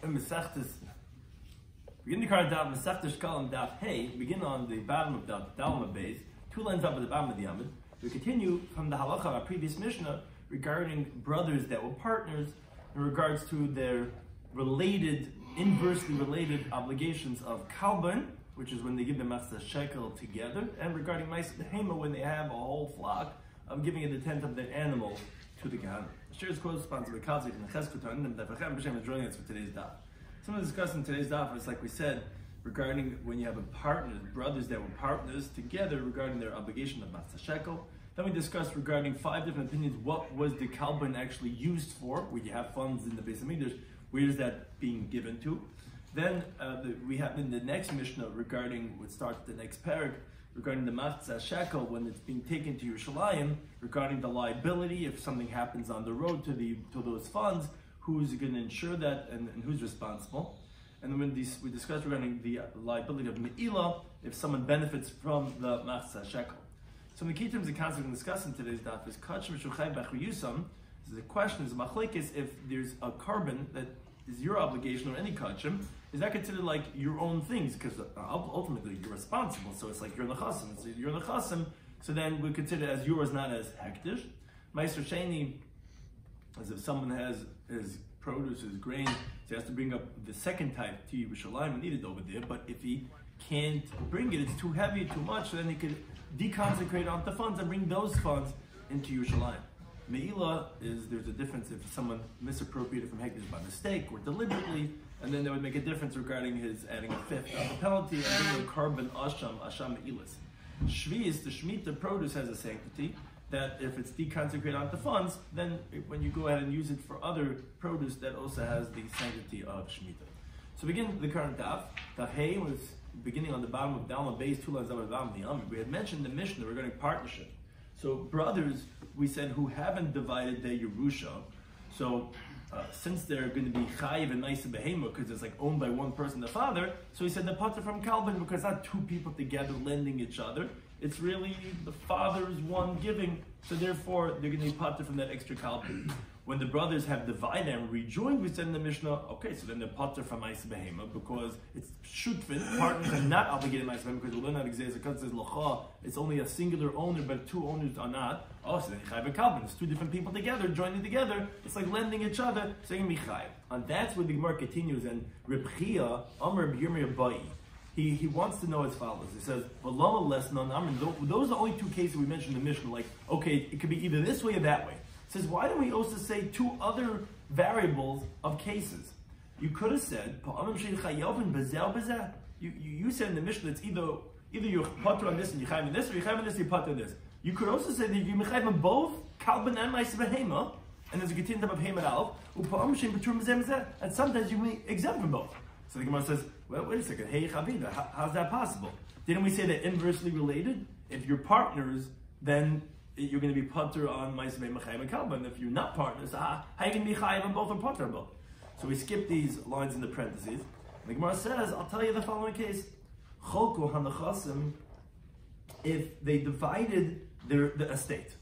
Mesechta. Begin the current Daf, Mesechta Shekalim Daf. Hey, begin on the bottom of the Dalma base, 2 lines up at the bottom of the Amud. We continue from the halacha of our previous Mishnah regarding brothers that were partners in regards to their inversely related obligations of kalban, which is when they give the matzah shekel together, and regarding ma'aseh behema when they have a whole flock of giving a tenth of their animal to the Kohen. Share is co-sponsored by Kazik and Cheskutan, and Daf Yomi is joining us for today's Daf. Some of the discussing in today's Daf is, like we said, regarding when you have a partner, brothers that were partners together regarding their obligation of matzah shekel. Then we discussed regarding 5 different opinions. What was the kalban actually used for? When you have funds in the Beis Hamikdash, where is that being given to? Then we have in the next Mishnah regarding what starts the next parak regarding the matzah shekel when it's being taken to Yerushalayim, regarding the liability if something happens on the road to those funds, who's going to insure that and who's responsible. And then when we discussed regarding the liability of me'ilah if someone benefits from the matzah shekel. So the key terms of concept we're discussing today's daf is kachim shuchay b'chriyusam. So the question is machlekes if there's a carbon that is your obligation or any kachim, is that considered like your own things? Because ultimately you're responsible. So it's like you're nechasim. So you're nechasim. So then we consider it as yours, not as hektish. Meister Sheni, as if someone has his produce, his grain, so he has to bring up the second type to Yerushalayim and eat it over there. But if he can't bring it, it's too heavy, too much, so then he could deconsecrate onto the funds and bring those funds into Yerushalayim. Me'ilah is, there's a difference if someone misappropriated from hektish by mistake or deliberately, and then that would make a difference regarding his adding a fifth of the penalty and bringing a carbon asham me'ilas. Shvi'is, the Shemitah produce has a sanctity that if it's deconsecrated onto funds, then when you go ahead and use it for other produce, that also has the sanctity of Shemitah. So begin the current Daf. Daf Hey was beginning on the bottom of Dalma base, 2 lines up at the bottom of the Amud. We had mentioned the Mishnah regarding partnership. So brothers, we said, who haven't divided their Yerusha, so since they're going to be chayiv and ma'aseh behema because it's like owned by one person, the father, so he said the pater from kalban because not 2 people together lending each other. It's really the father's one giving, so therefore they're going to be pater from that extra kalban. When the brothers have divided and rejoined, we said in the Mishnah, okay, so then they're pater from ma'aseh behema because it's shutfin, partners are not obligated ma'aseh behema because we learn out because it says lacha, it's only a singular owner, but 2 owners are not. Oh, so then chayiv kalban, it's 2 different people together, joining together, it's like lending each other, so you can be chayiv. And that's where the Gemara continues, and Reb Chia, Amar Reb Yirmiyah Bai, he wants to know as follows. He says, those are the only 2 cases we mentioned in the Mishnah, like, okay, it could be either this way or that way. He says, why don't we also say 2 other variables of cases? You could have said, you said in the Mishnah, it's either you're pater on this and you're chayiv on this, or you're chayiv on this and you're pater on this. You could also say that you're chayiv on both kalban and ma'aseh behema, and there's a continued type of hemat alf, and sometimes you may exempt from both. So the Gemara says, well, wait a second, hey Chavida, how's that possible? Didn't we say that inversely related? If you're partners, then you're going to be pater on ma'aseh behema, chayiv and kalban. If you're not partners, how are you going to be chayiv on both or pater on both? So we skip these lines in the parentheses. The Gemara says, I'll tell you the following case. Cholko hanachasim, if they divided the estate,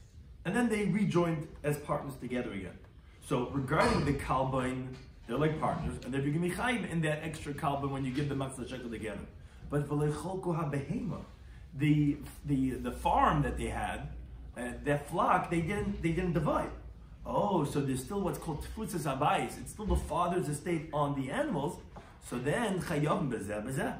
and then they rejoined as partners together again. So regarding the kalban, they're like partners, and they're going to be chayiv in that extra kalban when you give the matzah shekel together. But v'lecholko habehema, the farm that they had, that flock, they didn't divide. Oh, so there's still what's called tfutzas habayis. It's still the father's estate on the animals. So then chayav bezeh bezeh.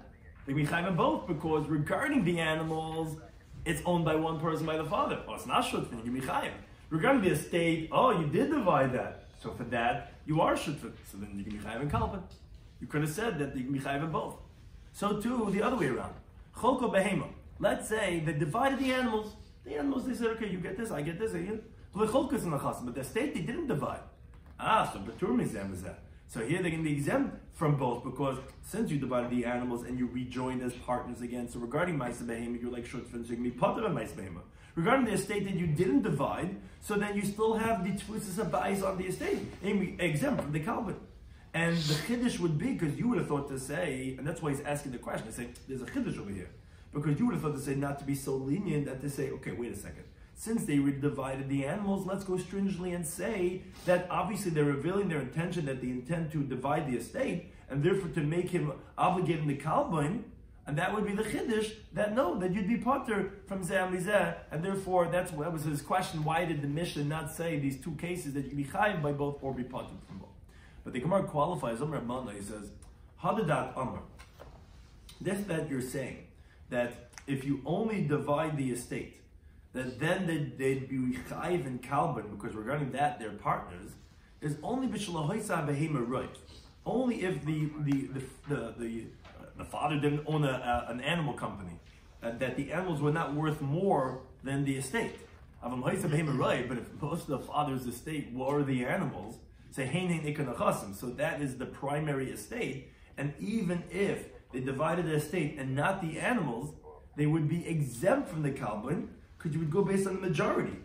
They be chayiv both because regarding the animals, it's owned by one person by the father. Oh, it's not shutfin, you be chayiv. Regarding the estate, oh, you did divide that. So for that, you are shutfin. So then you can be chayiv in kalban. You could have said that you can be chayiv in both. So too, the other way around. Cholko behema. Let's say they divided the animals. The animals, they said, okay, you get this, I get this, I get but the estate, they didn't divide. So betur mizem is that. So here they're going to be exempt from both because since you divided the animals and you rejoined as partners again, so regarding ma'aseh behema, you're like shutfin, so you can be pater on ma'aseh behema. Regarding the estate that you didn't divide, so then you still have the tfutzas habayis on the estate, and exempt from the kalban. And the chiddush would be, because you would have thought to say, and that's why he's asking the question, he's saying, there's a chiddush over here. Because you would have thought to say not to be so lenient that to say, okay, wait a second. since they divided the animals, let's go stringently and say that obviously they're revealing their intention that they intend to divide the estate, and therefore to make him obligated in the kalbain, and that would be the chiddush that no, that you'd be potter from zeh and mizeh, and therefore that was his question. Why did the Mishnah not say these two cases that you can be chayiv by both or be potter from both? But the Gemara qualifies. Amar Rabbanan, he says, Hadadat Amar. This that you're saying that if you only divide the estate, that then they'd be chayiv and kalban because regarding that they're partners, is only b'shalahoisa behema right. Only if the father didn't own an animal company, that the animals were not worth more than the estate. But if most of the father's estate were the animals, say so that is the primary estate, and even if they divided the estate and not the animals, they would be exempt from the kalban because you would go based on the majority.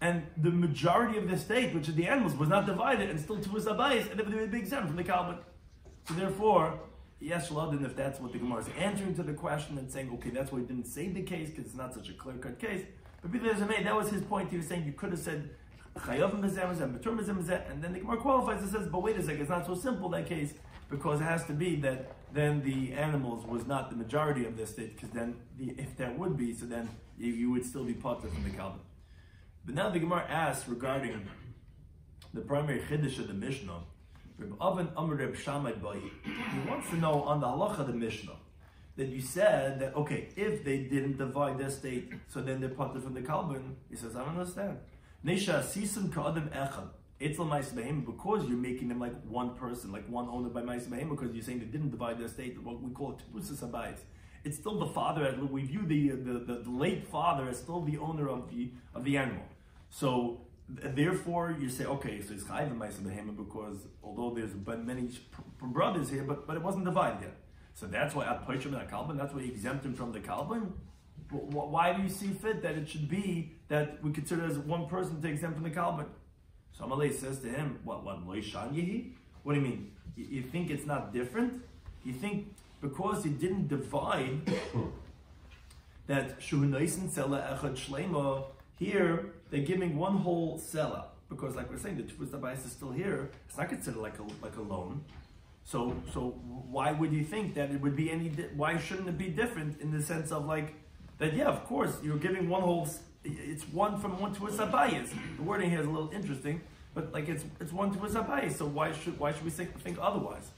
And the majority of the estate, which is the animals, was not divided and still two is abayis, and they would be exempt from the kalban. So therefore, yes, Shladin, if that's what the Gemara is answering to the question and saying, okay, that's why he didn't say the case because it's not such a clear-cut case. But that was his point. He was saying you could have said chayavim b'zeh and betur b'zeh b'zeh, and then the Gemara qualifies and says, but wait a second, it's not so simple that case because it has to be that then the animals was not the majority of the estate because then if that would be, so then you would still be potter from the kalban. But now the Gemara asks regarding the primary chiddush of the Mishnah. He wants to know on the halacha of the Mishnah that you said that okay, if they didn't divide their estate, so then they're potter from the kalban. He says, I don't understand. Because you're making them like one person, like one owner by Ma'aseh Behema, because you're saying they didn't divide their estate, what we call Tepusas Habayis. It's still the father, we view the late father as still the owner of the animal. So therefore you say, okay, so it's Chayiv and Ma'aseh Behema because although there's many brothers here, but it wasn't divided yet. So that's why at Poishim and Kalban, that's why you exempt him from the Kalban. Why do you see fit that it should be that we consider as one person to exempt from the Kalban? So Amalei says to him, what Loishan Yehi? What do you mean? You think it's not different? You think because he didn't divide that Shuhunaisen Sela Echad Shlema, here they're giving one whole Sela. Because like we're saying, the Tefus Abayis is still here, it's not considered like a loan. So why would you think that it would be why shouldn't it be different in the sense of like, that yeah, of course, you're giving one whole, it's one from one to a sabayis. The wording here is a little interesting, but like it's one to a sabayis. So why should we think otherwise?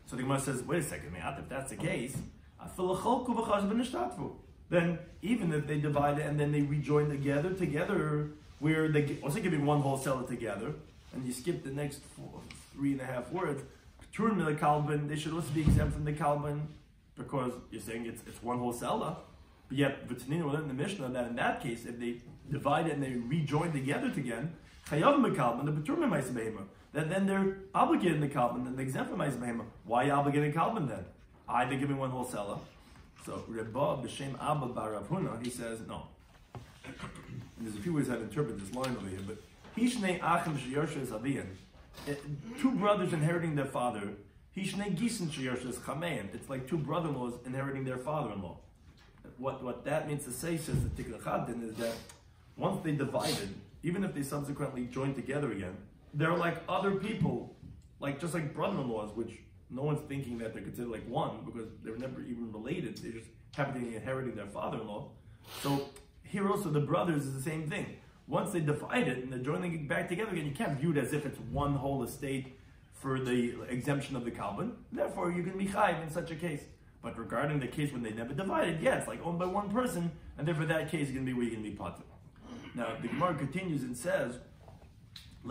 So the Gemara says, wait a second, man, if that's the case, then even if they divide it and then they rejoin together, where they also giving one whole seller together, and you skip the next 3.5 words, Turn the kalban, they should also be exempt from the kalban because you're saying it's one whole seller. But yet, V'tninu in the Mishnah that in that case, if they divide it and they rejoin together again, chayav mekalban, the betur Ma'aseh Behema, then they're obligated in the kalban and they're exempt from Ma'aseh Behema. Why are you obligated in kalban then? They're giving one whole seller. So Rebba b'shem Abba bar Rav Huna, he says no. And there's a few ways how to interpret this line over here, but Hishnei achim sheyorshes aviyan. Two brothers inheriting their father. Hishnei gisen sheyorshes chamein. It's like two brother-in-laws inheriting their father-in-law. What that means to say, says the Tikkun Chadin, is that once they divided, even if they subsequently joined together again, they're like other people, just like brother-in-laws, which no one's thinking that they're considered like one because they're never even related. They just happen to be inheriting their father-in-law. So here also the brothers is the same thing. Once they divide it and they're joining it back together again, you can't view it as if it's one whole estate for the exemption of the kalban. Therefore, you can be chayiv in such a case. But regarding the case when they never divided, yeah, it's like owned by one person, and therefore that case is going to be where you're going to be potter. Now, the Gemara continues and says, so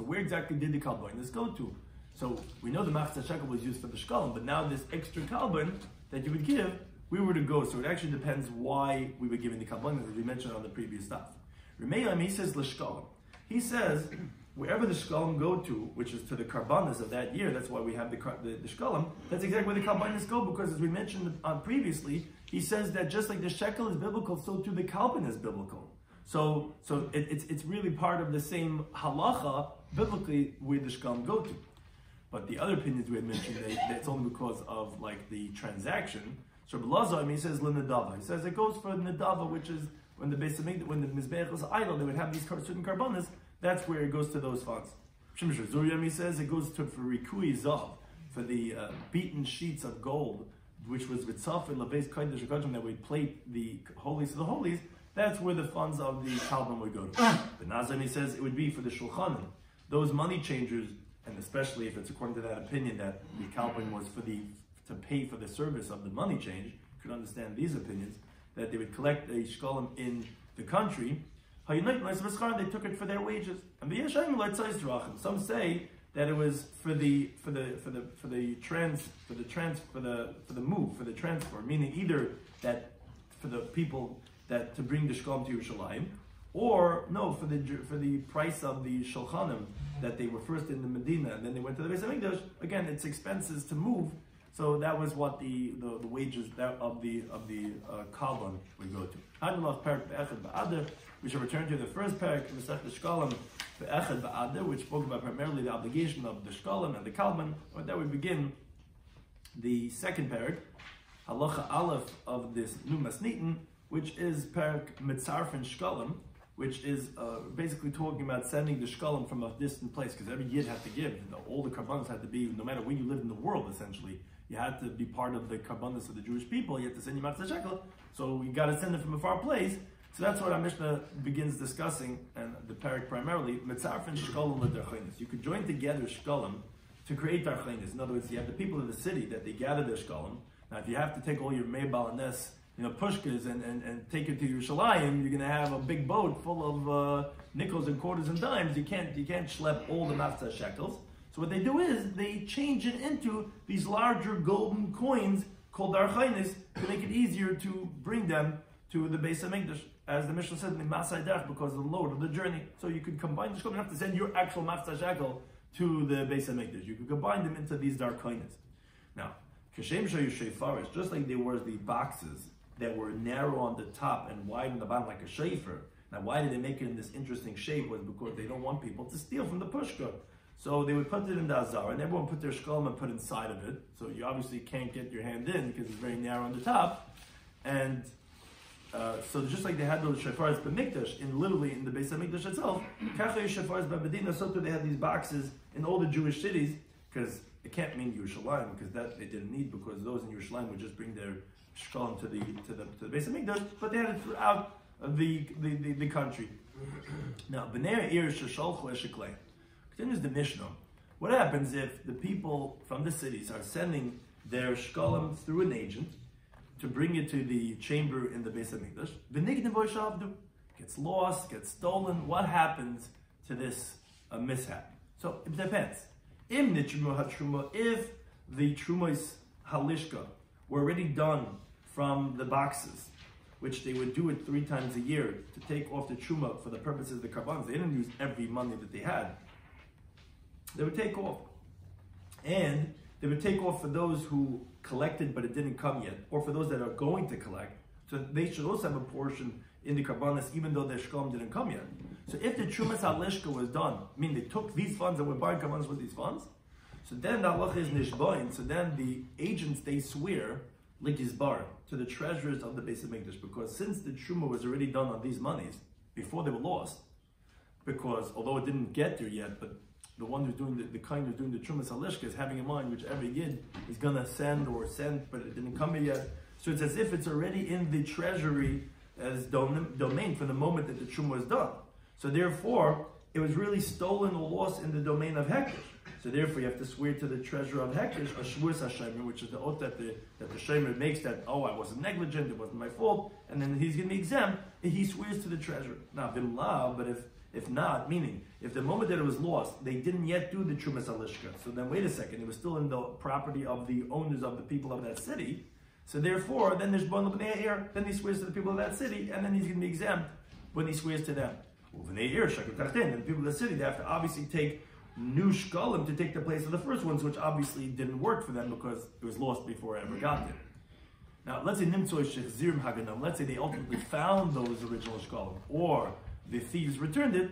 where exactly did the kalban go to? So we know the machzah shekel was used for the shekalim, but now this extra kalban that you would give, we were to go. So it actually depends why we were giving the kalban, as we mentioned on the previous stuff. Remeyam, he says l'shekalim. He says wherever the shekalim go to, which is to the karbanas of that year, that's why we have the shekalim. That's exactly where the kalbanas go, because as we mentioned previously, he says that just like the shekel is biblical, so too the kalban is biblical. So it's really part of the same halacha biblically where the shekalim go to. But the other opinions we had mentioned, that's only because of the transaction. So Belazar, he says l'nedava. He says it goes for nedava, which is when the Mizbeach was idle, they would have these certain karbonas. That's where it goes to those funds. Yommi says it goes to for Rikui Zav, for the beaten sheets of gold, which was Vitzaf and Labeis Kodesh Kodesh that would plate the holies of the holies. That's where the funds of the Kalban would go to. But Nazami says it would be for the Shulchanim. Those money changers, and especially if it's according to that opinion that the Kalban was to pay for the service of the money change, you could understand these opinions, that they would collect a shkalim in the country. They took it for their wages. And some say that it was for the transfer, meaning either that for the people that to bring the shkalim to Yerushalayim, or no, for the price of the shulchanim that they were first in the Medina and then they went to the Beis Hamikdash. Again, it's expenses to move. So that was what the wages of the Kalban would go to. We shall return to the first parak in Masechet Shekalim Echad Ba'ader, which spoke about primarily the obligation of the Shekalim and the Kalban. But that would begin the second parak, Halacha Aleph of this new Masnitin, which is parak Mitzarfen Shekalim, which is basically talking about sending the Shekalim from a distant place, because every Yid had to give. All the Karbanos had to be, no matter where you lived in the world, essentially. You had to be part of the Karbanos of the Jewish people. You had to send your Matzah Shekel. So we got to send it from a far place. So that's what our Mishnah begins discussing, and the parak primarily, Mitzarfen Shekalim l'Darchainis. You could join together Shekalim to create Darchainis. In other words, you have the people of the city that they gather their Shekalim. Now, if you have to take all your Meibal and Nes, pushkas and take it to Yerushalayim, you're going to have a big boat full of nickels and quarters and dimes. You can't schlep all the Matzah Shekels. So what they do is they change it into these larger golden coins called Darchainis to make it easier to bring them to the Beis Hamikdash, as the Mishnah said, because of the load of the journey. So you could combine the shkalim. You don't have to send your actual Matzah Shekel to the Beis Hamikdash. You could combine them into these Darchainis. Now, Kashem Shayu Shefarish, just like there were the boxes that were narrow on the top and wide on the bottom like a shefer. Now, why did they make it in this interesting shape? Was because they don't want people to steal from the pushka. So they would put it in the azar, and everyone put their shkalim and put inside of it. So you obviously can't get your hand in because it's very narrow on the top. And so just like they had those shefaras b'mikdash, literally in the Beis Hamikdash itself, kachay shefaras b'Medina, so too they had these boxes in all the Jewish cities, because it can't mean Yerushalayim, because that they didn't need, because those in Yerushalayim would just bring their shkalim to the Beis Hamikdash, but they had it throughout the country. Now, b'nei ir sheshalchu esheklei. Continues the Mishnah. What happens if the people from the cities are sending their shkalim through an agent to bring it to the chamber in the Beis Hamikdash? V'nignev gets lost, gets stolen. What happens to this mishap? So it depends. If the trumos halishka were already done from the boxes, which they would do it 3 times a year to take off the truma for the purposes of the karbanos, they didn't use every money that they had. They would take off. And they would take off for those who collected but it didn't come yet, or for those that are going to collect. So they should also have a portion in the karbanos, even though their shkalim didn't come yet. So if the trumas halishka was done, meaning they took these funds and were buying karbanos with these funds, so then the halacha is nishbain. So then the agents, they swear likizbar to the treasurers of the Beis Hamikdash, because since the truma was already done on these monies before they were lost, because although it didn't get there yet, but the one who's doing the kind who's doing the trumas halishka is having in mind which every yid is gonna send, but it didn't come yet. So it's as if it's already in the treasury as domain from the moment that the truma was done. So therefore, it was really stolen or lost in the domain of Hekesh. So therefore, you have to swear to the treasurer of Hekesh, a shvuas hashemer, which is the oath that the shemer makes that, I wasn't negligent, it wasn't my fault, and then he's going to be exempt, and he swears to the treasurer. Now, v'lav, but if not, meaning, if the moment that it was lost, they didn't yet do the trumas halishka, so then wait a second, it was still in the property of the owners of the people of that city, so therefore, then there's bon l'bnei eir, then he swears to the people of that city, and then he's going to be exempt when he swears to them. And the people of the city, they have to obviously take new shkalim to take the place of the first ones, which obviously didn't work for them because it was lost before it ever got there. Now, let's say nimtzoi shechzirim haganam. Let's say they ultimately found those original shkalim, or the thieves returned it,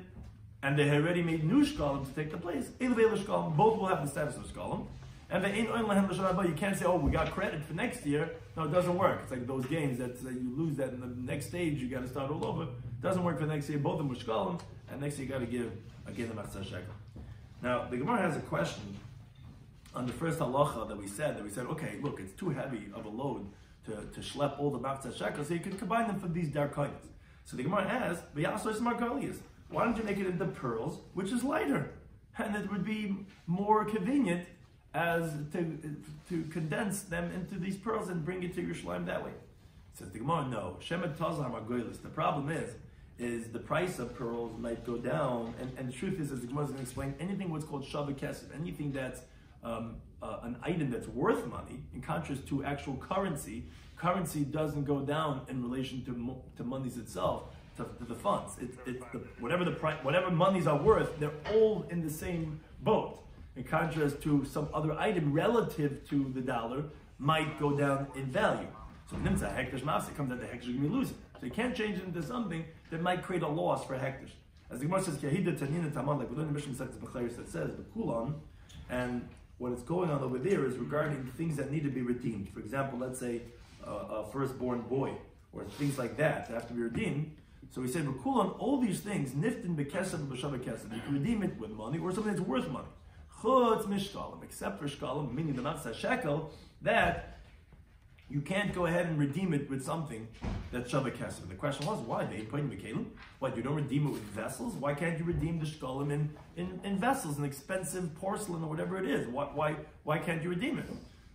and they had already made new shkalim to take the place. Both will have the status of shkalim, And you can't say, oh, we got credit for next year. No, it doesn't work. It's like those games that you lose that in the next stage, you got to start all over. It doesn't work for next year. Both of them were shekalim, and next year you got to give again the machzah shekel. Now, the Gemara has a question on the first halacha that we said, okay, look, it's too heavy of a load to schlep all the machzah shekel, so you can combine them for these darkonis. So the Gemara asks, why don't you make it into pearls, which is lighter? And it would be more convenient as to condense them into these pearls and bring it to Yerushalayim that way. Says the Gemara, no. The problem is the price of pearls might go down, and the truth is, as the Gemara is going to explain, anything what's called shavah kesef, anything that's an item that's worth money, in contrast to actual currency doesn't go down in relation to monies itself, to the funds. Whatever monies are worth, they're all in the same boat. In contrast to some other item relative to the dollar might go down in value. So when nimtza hektish mafsik comes out, the hektish is going to be losing. So you can't change it into something that might create a loss for hektish. As the Gemara says, Yahida Tanina Taman, like within the Mishnah Masechtas B'chayis that says the kulan, and what is going on over there is regarding things that need to be redeemed. For example, let's say a firstborn boy or things like that have to be redeemed. So we said Kulan, all these things niftin b'kesef b'shavah kesef. You can redeem it with money or something that's worth money. Chutz mishkalim, except for shkalim, meaning the machzah shekel, that you can't go ahead and redeem it with something that's shavah kesef. The question was, why? They put in b'kelim. What, you don't redeem it with vessels? Why can't you redeem the shkalim in vessels, in expensive porcelain or whatever it is? Why can't you redeem it?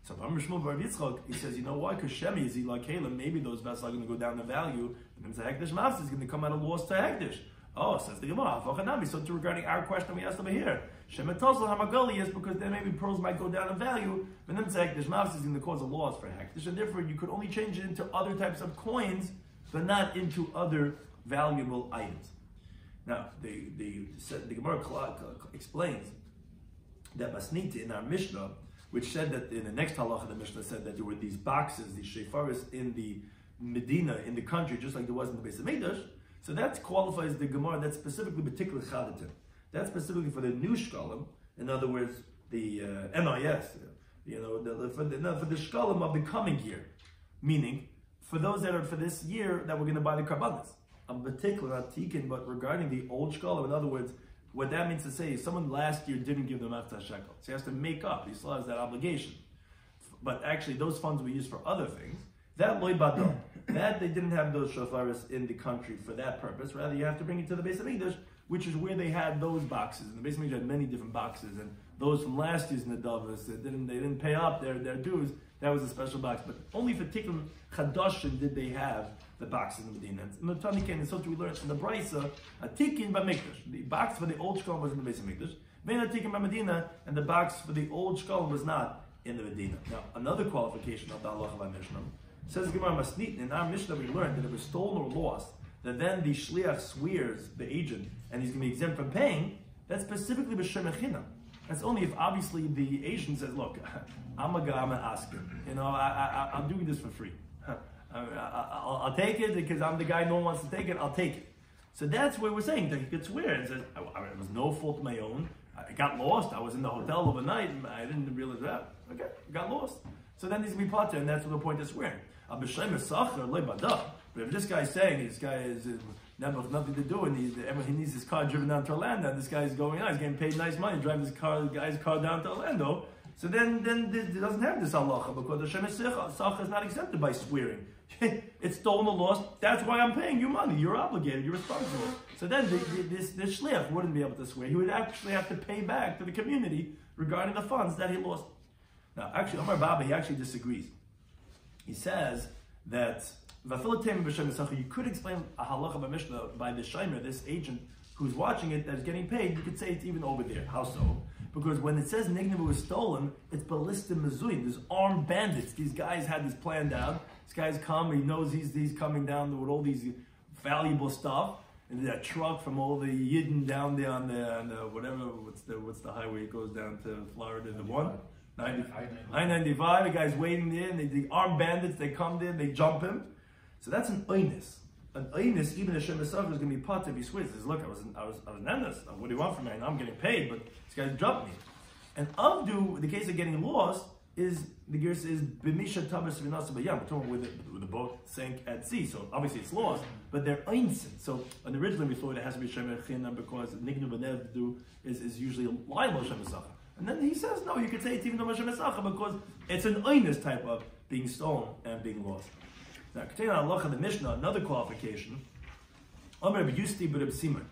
So Rabbi Shloimy Schwartzberg, he says, you know why? Because Shemi is like Kalim, maybe those vessels are going to go down in value, and the hektish mafs is going to come at a loss to hektish. Oh, says the Gemara, so too regarding our question we asked over here, Shemetosel Hamagali is because then maybe pearls might go down in value, and then the hektish mafs is going to cause a loss for hektish, and therefore you could only change it into other types of coins, but not into other valuable items. Now, the Gemara explains that Masnita in our Mishnah, which said that in the next halacha, the Mishnah said that there were these boxes, these shefaris in the Medina, in the country, just like there was in the Beis HaMikdash. So that qualifies the Gemara, that's specifically particular chadatim. That's specifically for the new shkalim, in other words, the MIS, for the shkalim of the coming year. Meaning, for those that are for this year that we're going to buy the karbanas. In particular, not tikkun, but regarding the old shkalim, in other words, what that means to say is someone last year didn't give them machzah shekel. So he has to make up. He still has that obligation. But actually, those funds were used for other things. That loy badon. That they didn't have those shofaris in the country for that purpose. Rather, you have to bring it to the Beis HaMikdash, which is where they had those boxes. And the Beis HaMikdash had many different boxes. And those from last year's Nedavos, they didn't pay up their dues. That was a special box. But only for Tikkun Chadashim did they have the boxes in the Medina. And the Tani came, and so we learned from the Brisa, a Tikkun B'Mikdash. The box for the old Shkalim was in the Beis HaMikdash. Then a Tikkun B'Medina, and the box for the old Shkalim was not in the Medina. Now, another qualification of the halacha of our Mishnah says Gemara Masnit, in our Mishnah we learned that if it was stolen or lost, that then the shliach swears the agent, and he's going to be exempt from paying. That's specifically b'shem echinam. That's only if obviously the agent says, "Look, I'm a guy, I'm an asker. I'm doing this for free. I'll take it because I'm the guy no one wants to take it. I'll take it." So that's where we're saying that he could swear and says, "It was no fault of my own. I got lost. I was in the hotel overnight. And I didn't realize that. Okay, I got lost." So then he's going to be potter, and that's what the point is swearing. But if this guy's saying this guy is never nothing to do, and he needs his car driven down to Orlando, and this guy's going out, he's getting paid nice money, driving the guy's car down to Orlando. So then it doesn't have this halacha because the Shem Sacha is not exempted by swearing. It's stolen or lost. That's why I'm paying you money. You're obligated. You're responsible. So then this shliach wouldn't be able to swear. He would actually have to pay back to the community regarding the funds that he lost. Now, actually, Omar Baba, he actually disagrees. He says that you could explain a halacha by Mishnah by the Shaimer, this agent who's watching it that's getting paid. You could say it's even over there. How so? Because when it says Nignavu was stolen, it's ballistic Mizuin. There's armed bandits. These guys had this planned out. This guy's come. He knows he's coming down with all these valuable stuff. And that truck from all the Yidden down there on the whatever. What's the highway? It goes down to Florida. The one. I-95, the guy's waiting there, and the armed bandits, they come there, they jump him. So that's an oinus. An oinus, even a Shem Esach is going to be part if he swears. He says, look, I was Nennis. What do you want from me? I'm getting paid, but this guy jumped me. And avdu, the case of getting lost, is the gears is b'misha tabas v'nasa b'yam. We're talking with the boat sank at sea, so obviously it's lost, but they're einsin. So originally we thought it has to be shemer chinam because nignu b'nevdu is usually liable shemesacha. And then he says no, you could say it's even though shemesacha because it's an einus type of being stolen and being lost. Now, continuing on halacha the Mishnah, another qualification. Amar Yusti b'Reb Simon.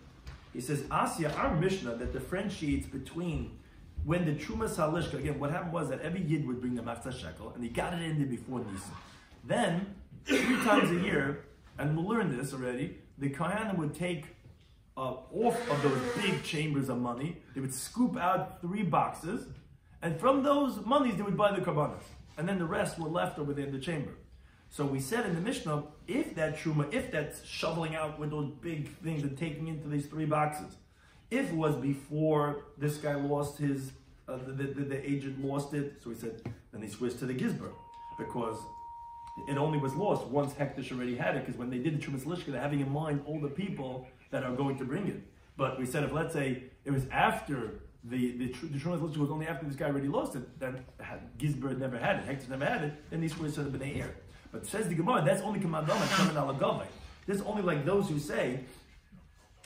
He says Asya, our Mishnah that differentiates between when the Trumas Halishka, again, what happened was that every Yid would bring the Matzah Shekel, and he got it in there before Nisan. Then, 3 times a year, and we'll learn this already, the Kohanim would take off of those big chambers of money, they would scoop out 3 boxes, and from those monies they would buy the Karbanos. And then the rest were left over there in the chamber. So we said in the Mishnah, if that Truma, if that's shoveling out with those big things and taking into these 3 boxes, if it was before this guy lost his, the agent lost it, so he said, then he switched to the Gizber, because it only was lost once Hektish already had it, because when they did the Trumas Lishka, they're having in mind all the people that are going to bring it. But we said if, let's say, it was after the Trumas Lishka was only after this guy already lost it, then Gizber never had it, Hektish never had it, then he switched to the Bnei Ir. But says the Gemara, that's only Kamadama, Kaman ala Gavai. This is only like those who say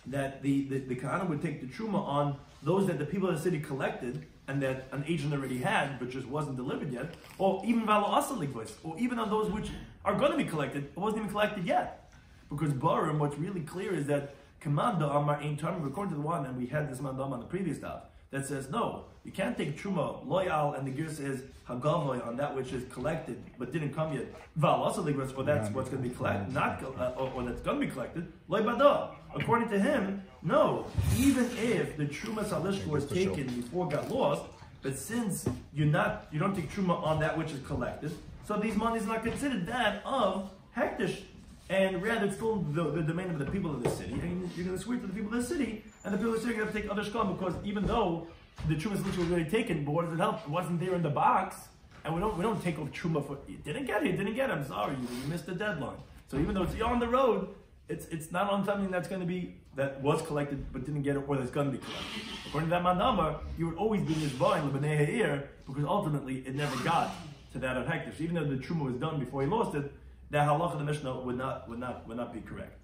that the Kahana would take the Truma on those that the people of the city collected and that an agent already had, but just wasn't delivered yet, or even Vala Asalikvus, or even on those which are going to be collected, it wasn't even collected yet. Because Barim, what's really clear is that Kamanda Amar Ein Tarm, according to the one, and we had this mandam on the previous daf, that says no, you can't take Truma, Loyal, and the Gear says Hagavoy on that which is collected but didn't come yet. Val also or that's what's going to be collected, not or that's going to be collected. Loy Bada. According to him, no. Even if the Truma Salishka was taken before it got lost, but since you don't take Truma on that which is collected, so these monies are not considered that of Hektish. And rather, it's still the domain of the people of the city. And you're going to swear to the people of the city, and the people of the city are going to take other shkam because even though the Trumas was already taken, but what does it help? It wasn't there in the box, and we don't take off Truma for you didn't get it. I'm sorry, you missed the deadline. So even though it's on the road, it's not on something that's going to be that was collected but didn't get it, or that's going to be collected. According to that mandamar, you would always be nishba in the Bnei Ha'ir because ultimately it never got to that of Hektish. Even though the Truma was done before he lost it, that halacha of the Mishnah would not be correct.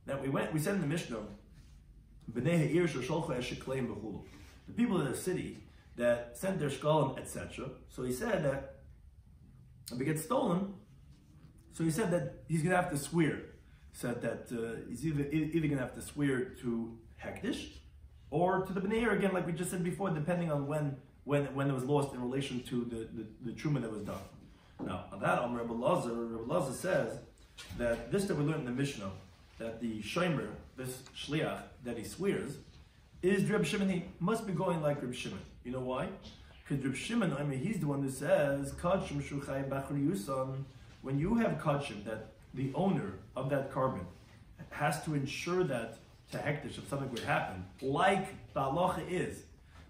Now we said in the Mishnah, Bnei Ha'ir shesholcha es Shekalim b'chulu. The people of the city that sent their shkalim, etc. So he said that if it gets stolen, so he said that he's going to have to swear. He said that he's either going to have to swear to Hektish or to the Bnei Ha'ir again, like we just said before, depending on when it was lost in relation to the truma that was done. Now, on that, Rabbi Lazar says that this that we learned in the Mishnah, that the Shomer, this Shliach, that he swears, is Reb Shimon. He must be going like Reb Shimon. You know why? Because Reb Shimon, he's the one who says, Kadshim Shuchai Bachri Yusan, when you have Kadshim, that the owner of that carbon has to ensure that to Hektish, if something would happen, like the halacha is,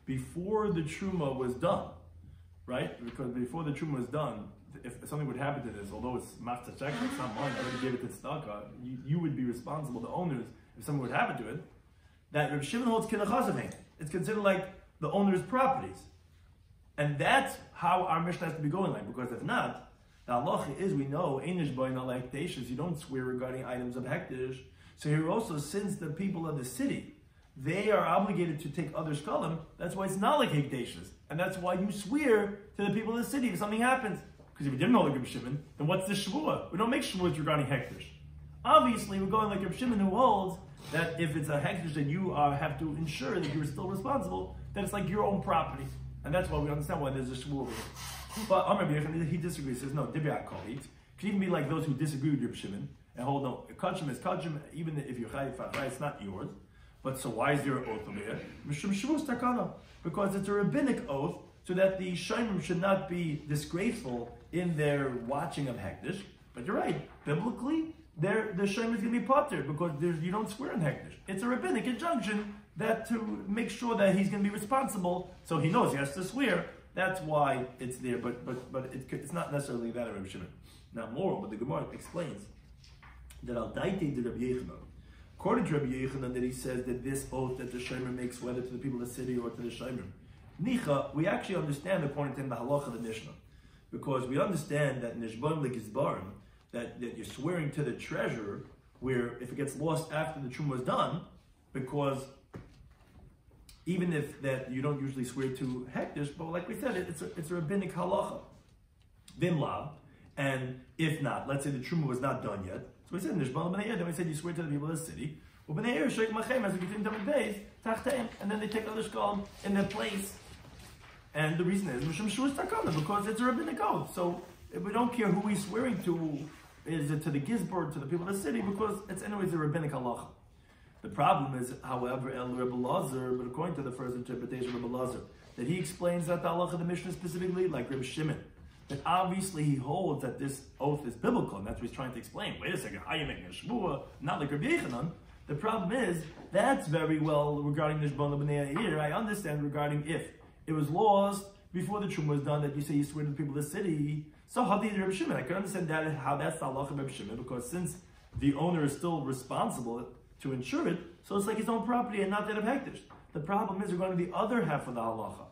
before the Truma was done, right? Because before the Truma was done, if something would happen to this, although it's master check, it's not mine, I already gave it to Tzedakah, you would be responsible, the owners, if something would happen to it, that Reb Shimon holds kinachazavim. It's considered like the owner's properties. And that's how our Mishnah has to be going like, because if not, the halacha is, we know, einish boy not like you don't swear regarding items of hektish. So here also, since the people of the city, they are obligated to take other shkalim, that's why it's not like hekdeshes. And that's why you swear to the people of the city if something happens. Because if we didn't know like Reb Shimon, then what's the shvuah? We don't make shvuahs regarding hektish. Obviously, we're going like Reb Shimon, who holds that if it's a hektish that you have to ensure that you're still responsible, then it's like your own property. And that's why we understand why there's a shvuah over here. But Amar B'Yechon, he disagrees, says no, Dibya Kolit. Could even be like those who disagree with Reb Shimon and hold no, Kachim is Kachim, even if you're Chayiv, it's not yours. But so why is there an oath over here? Mishum Shvus Takana. Because it's a rabbinic oath, so that the Shomrim should not be disgraceful in their watching of Hektish. But you're right, biblically, the Shomrim is going to be potter because you don't swear in Hektish. It's a rabbinic injunction that to make sure that he's going to be responsible, so he knows he has to swear. That's why it's there, but it's not necessarily that of Rabbi Shimon. Now, more, but the Gemara explains that al daite de Rabbi Yochanan. According to Rabbi Yochanan, that he says that this oath that the Shomer makes, whether to the people of the city or to the Shomer, Nicha, we actually understand according to the halacha of the Mishnah. Because we understand that nishbon legizbarim, that you're swearing to the treasurer, where if it gets lost after the truma is done, because even if that you don't usually swear to hektish, but like we said, it's a rabbinic halacha. Vimlav, and if not, let's say the truma was not done yet. So we said nishbon b'nei, then we said you swear to the people of the city. Well, b'nei shek machem, as we continue to days, tachteim, and then they take other shkalim in their place. And the reason is because it's a rabbinic oath. So we don't care who he's swearing to, is it to the gizbar, to the people of the city, because it's anyways a rabbinic halacha. The problem is, however, El Rabbi Lazar, but according to the first interpretation of Rabbi Lazar, that he explains that the halacha of the Mishnah specifically, like Rabbi Shimon, that obviously he holds that this oath is biblical, and that's what he's trying to explain. Wait a second, how are you making a shvuah? Not like Rabbi Yechanan. The problem is, that's very well regarding Nishbon L'Bnei here. I understand regarding if it was lost before the truma was done, that you say you swear to the people of the city. So how did Rabbi Shimon? I can understand that how that's the halacha of Rabbi Shimon, because since the owner is still responsible to insure it, so it's like his own property and not that of hektish. The problem is we're going to the other half of the halacha.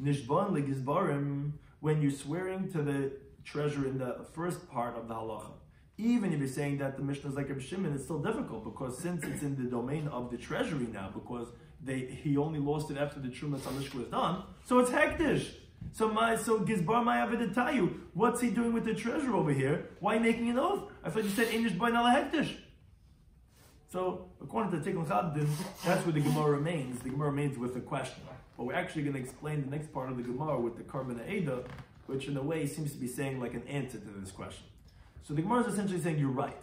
Nishbon legizbarim, when you're swearing to the treasurer in the first part of the halacha. Even if you're saying that the Mishnah is like Rabbi Shimon, it's still difficult, because since it's in the domain of the treasury now, because he only lost it after the Truma Salishka was done, so it's hektish. So Gizbar Ma'avid tell you, what's he doing with the treasure over here? Why making an oath? I thought you said Inish Boy Nala hektish. So according to Tikkun Chaddin, that's where the Gemara remains. The Gemara remains with a question. But we're actually going to explain the next part of the Gemara with the Karban Eda, which in a way seems to be saying like an answer to this question. So the Gemara is essentially saying you're right.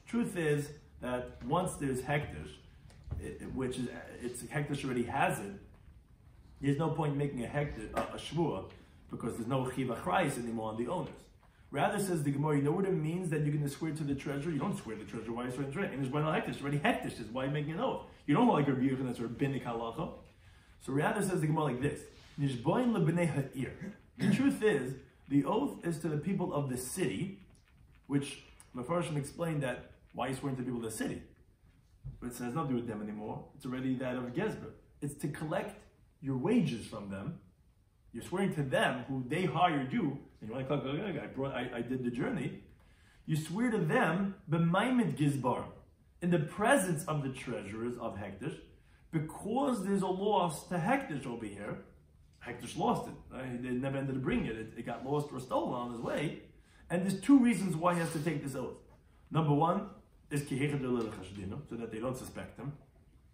Truth is that once there's hektish, which is it's hektish already has it, there's no point making a shvuah, because there's no chiv achrayis anymore on the owners. Rather, says the Gemara, you know what it means that you're going to swear to the treasurer? You don't swear to the treasurer. Why are you swearing to the treasurer? And there's one hektish. Already hektish is why you're making an oath. You don't like a Rebbe that's rabbinic halacha. So rather, says the Gemara like this: Nishboin lebnei ha'ir. The truth is, the oath is to the people of the city, which Mefarshim explained that why you swearing to the people of the city. But it says not to do with them anymore. It's already that of Gezber. It's to collect your wages from them. You're swearing to them who they hired you, and you want to collect, I did the journey. You swear to them, b'maimed gizbar, in the presence of the treasurers of Hektish, because there's a loss to Hektish over here. Hektish lost it. Right? They never ended up bringing it. It got lost or stolen on his way. And there's two reasons why he has to take this oath. Number one is so that they don't suspect him,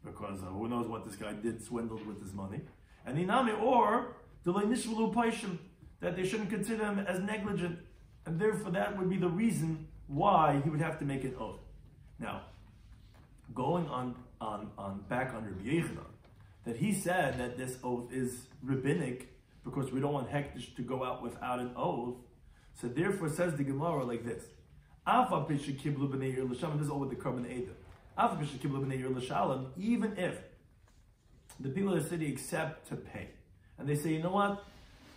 because who knows what this guy did, swindled with his money. And iname, or that they shouldn't consider him as negligent, and therefore that would be the reason why he would have to make an oath. Now, going on back on Rabbi Yechanan, that he said that this oath is rabbinic because we don't want Hektish to go out without an oath. So therefore, says the Gemara like this: this is over the Karban Eda. Even if the people of the city accept to pay, and they say, you know what,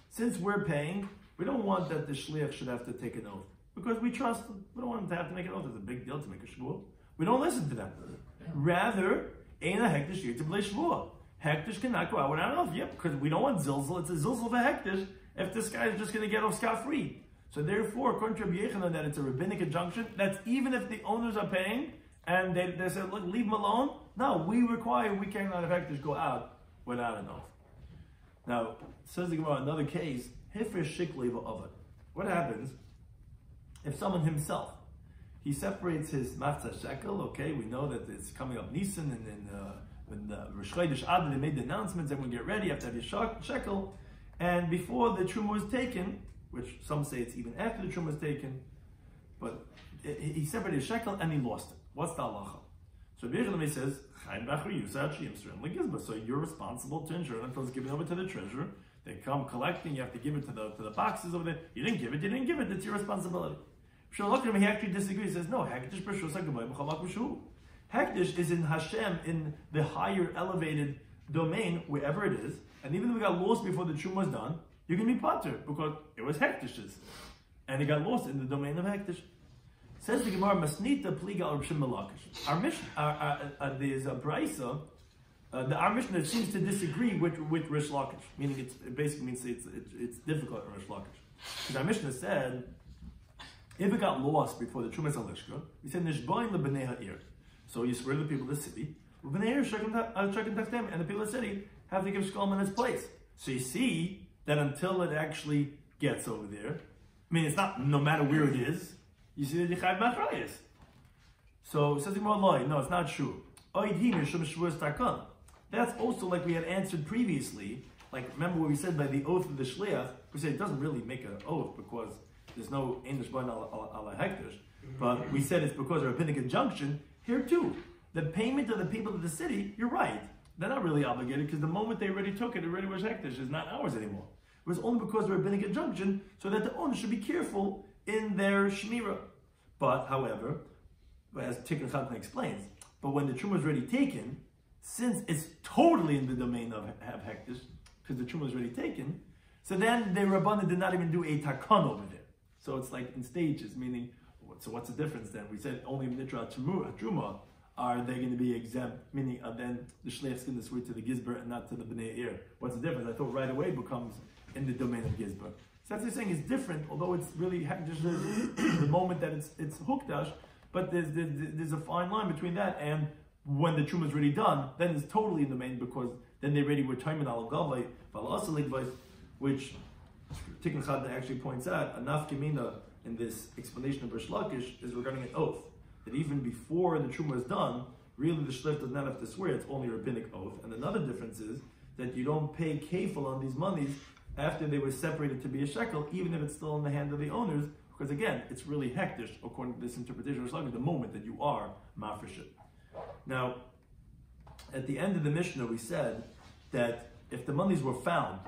since we're paying, we don't want that the shliach should have to take an oath, because we trust them. We don't want them to have to make an oath. It's a big deal to make a shvuah. We don't listen to them. Rather, Eina Hektish Yirteh B'lei Shvuah. Hektish cannot go out without an oath. Yep, because we don't want zilzal. It's a zilzal for Hektish if this guy is just going to get off scot-free. So therefore, according to Rabbi Yechanan, that it's a rabbinic injunction, that's even if the owners are paying, and they said, look, leave them alone. No, we cannot have Hektish go out without an oath. Now, says the Gemara, another case, Hifir Shikli V'Ovad. What happens if someone himself, he separates his matzah shekel? Okay, we know that it's coming up Nisan, and then when the Rosh Chodesh Adar, they made the announcements, everyone get ready, you have to have your shekel, and before the truma was taken, which some say it's even after the truma was taken, but he separated his shekel and he lost it. What's the halacha? So Rabbi Shloimy says, so you're responsible to ensure it until it's given over to the treasurer. They come collecting, you have to give it to the boxes over there. You didn't give it, it's your responsibility. He actually disagrees. He says, no, Hektish is in Hashem, in the higher elevated domain, wherever it is, and even if it got lost before the truma was done, you can be patur, because it was Hektish's, and it got lost in the domain of Hektish. Says the Gemara, Masnita Pliga or Shim Malakish. Our mission, there's a brisa our Mishnah seems to disagree with Rish Lakish, meaning it basically means it's difficult in Rish Lakish. Because our Mishnah said, if it got lost before the Trumas Alishka, we said Nishboin lebnei ha'ir. So you swear to the people of the city, and the people of the city have to give Shekalim in its place. So you see that until it actually gets over there, I mean, it's not no matter where it is, you see that you chayv machrayis. So it says no, it's not true. That's also like we had answered previously. Like, remember what we said by the oath of the shliach? We said it doesn't really make an oath because there's no English bun ala hektish. But we said it's because of a rabbinic injunction. Here too, the payment of the people of the city, you're right. They're not really obligated because the moment they already took it, it already was hektish. It's not ours anymore. It was only because of a rabbinic injunction so that the owner should be careful in their shmira. But, however, as Tikkun Chatan explains, but when the truma is already taken, since it's totally in the domain of hektish, because the truma is already taken, so then the Rabbanan did not even do a takon over there. So it's like in stages, meaning, so what's the difference then? We said only Nitra Truma are they going to be exempt, meaning then the Shleich is going to swear to the Gizber and not to the Bnei Ir. What's the difference? I thought right away it becomes in the domain of Gizber. So that's what saying is different, although it's really just the moment that it's hukdash, but there's a fine line between that and when the Truma is already done, then it's totally in the domain because then they already were timing al gavai, which Tikkun Chatan actually points out, a nafkamina in this explanation of Rish Lakish is regarding an oath. That even before the Truma is done, really the Shliach does not have to swear, it's only a rabbinic oath. And another difference is that you don't pay kefil on these monies after they were separated to be a shekel, even if it's still in the hand of the owners, because again, it's really hektish, according to this interpretation of Rish Lakish, the moment that you are mafreshit. Now, at the end of the Mishnah, we said that if the monies were found,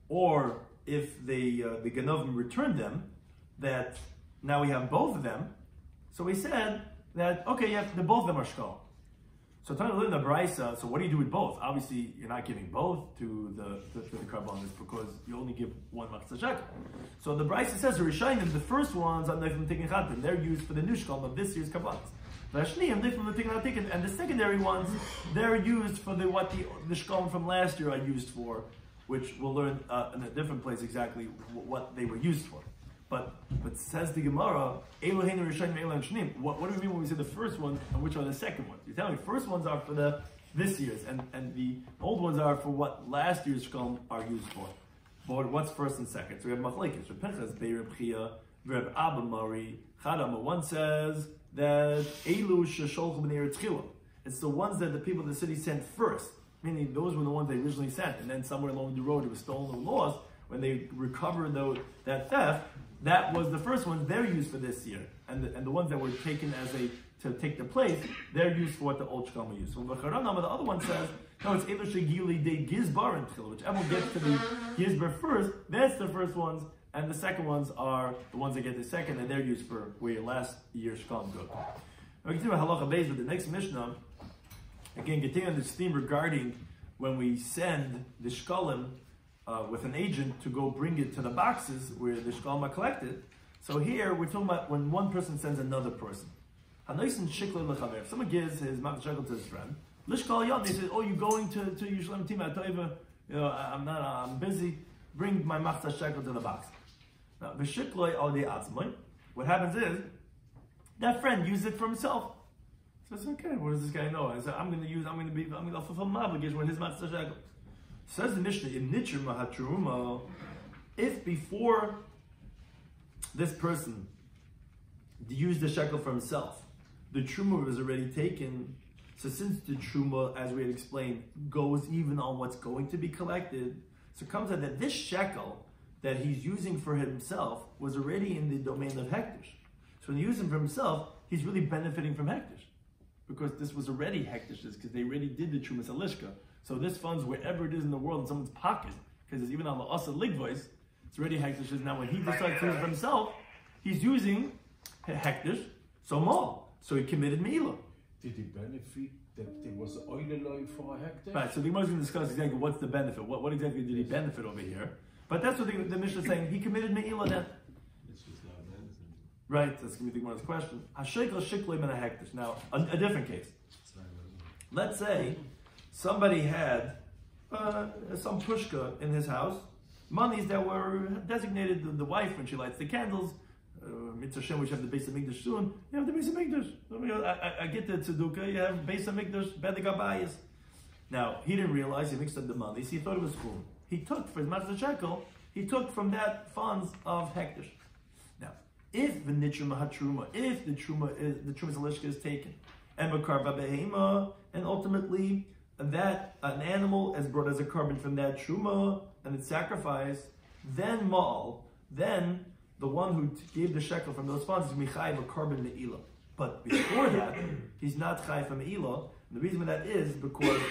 or if the Ganovim returned them, that now we have both of them. So we said that, okay, both of them are shkol. So Tanya learned the Braisa, so what do you do with both? Obviously, you're not giving both to the Karbanis because you only give one machzah shekel. So the Braisa says, the Rishayim, the first ones are from Tikkun Chatan, they're used for the new shkol of this year's Karbanis. And the secondary ones, they're used for what the shkalim from last year are used for, which we'll learn in a different place exactly what they were used for. But says the Gemara, what do we mean when we say the first one and which are the second ones? You tell me, first ones are for this year's, and the old ones are for what last year's shkalim are used for. But what's first and second? So we have machlekes. Reb Pinchas, Reb Chia, Reb Abba Mari, Chadama. One says that Elu shesholchu b'nei Eretz Chila. It's the ones that the people of the city sent first, meaning those were the ones they originally sent, and then somewhere along the road it was stolen or lost. When they recovered that theft, that was the first ones. They're used for this year, and the ones that were taken to take the place, they're used for what the old shkalim used. So the other one says no, it's Elu shegili de gizbar and chila. Whichever gets to the gizbar first, that's the first ones. And the second ones are the ones that get the second, and they're used for where your last year's shkalim go. We continue with halacha beis, but the next Mishnah, again, continuing this theme regarding when we send the shkalim with an agent to go bring it to the boxes where the shkalim are collected. So here we're talking about when one person sends another person. If someone gives his machzah shekel to his friend, lishkal yom, they say, "Oh, you're going to Yerushalayim Tima Toiva? I'm busy. Bring my machzah shekel to the box." Now, what happens is that friend used it for himself. So it's okay. What does this guy know? I said, I'm going to fulfill my obligation with his machzah shekel. Says the Mishnah in Nitcher Mahatruma, if before this person used the shekel for himself, the truma was already taken. So since the truma, as we had explained, goes even on what's going to be collected, so it comes out that this shekel that he's using for himself was already in the domain of hektish. So when he used him for himself, he's really benefiting from hektish, because this was already hektish's, because they already did the trumas alishka. So this funds wherever it is in the world in someone's pocket, because it's even on the asa ligvois, it's already hektish's. Now when he decides to use it for himself, he's using hektish, so more. So he committed meila. Did he benefit that there was oil alloy for a hectare? Right, so the Gemara is going to discuss exactly what's the benefit. What exactly did he benefit over here? But that's what the Mishnah is saying. He committed meila then. It's just not benefit. Right, that's going to be the Gemara's question. Hashekel shiklim and a hektish. Now, a different case. Let's say somebody had some pushka in his house, monies that were designated to the wife when she lights the candles. Mitzvah Shem, which have the Beis Hamikdash soon, you have the Beis Hamikdash. I get the tzedukah, you have Beis Hamikdash, Bedek Abayis. Now, he didn't realize he mixed up the monies, he thought it was cool. He took, for his master shekel, he took from that funds of hektish. Now, if the nitruma hatruma, if the truma's alishka is taken, and bakarba behema, and ultimately that an animal is brought as a carbon from that truma, and it's sacrificed, then ma'al, then the one who gave the shekel from those funds is michai a carbon me'ila. But before that, he's not chai from me'ila. The reason for that is because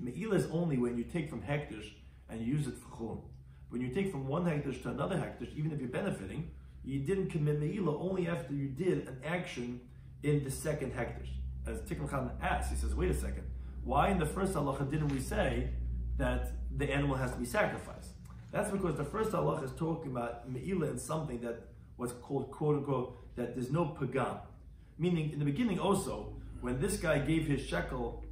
me'ila is only when you take from hektish and you use it for chum. When you take from one hektish to another hektish, even if you're benefiting, you didn't commit me'ila only after you did an action in the second hektish. As Tikkun Khan asks, he says, wait a second, why in the first halacha didn't we say that the animal has to be sacrificed? That's because the first halacha is talking about me'ila in something that was called, quote unquote, that there's no pagam. Meaning, in the beginning also, when this guy gave his shekel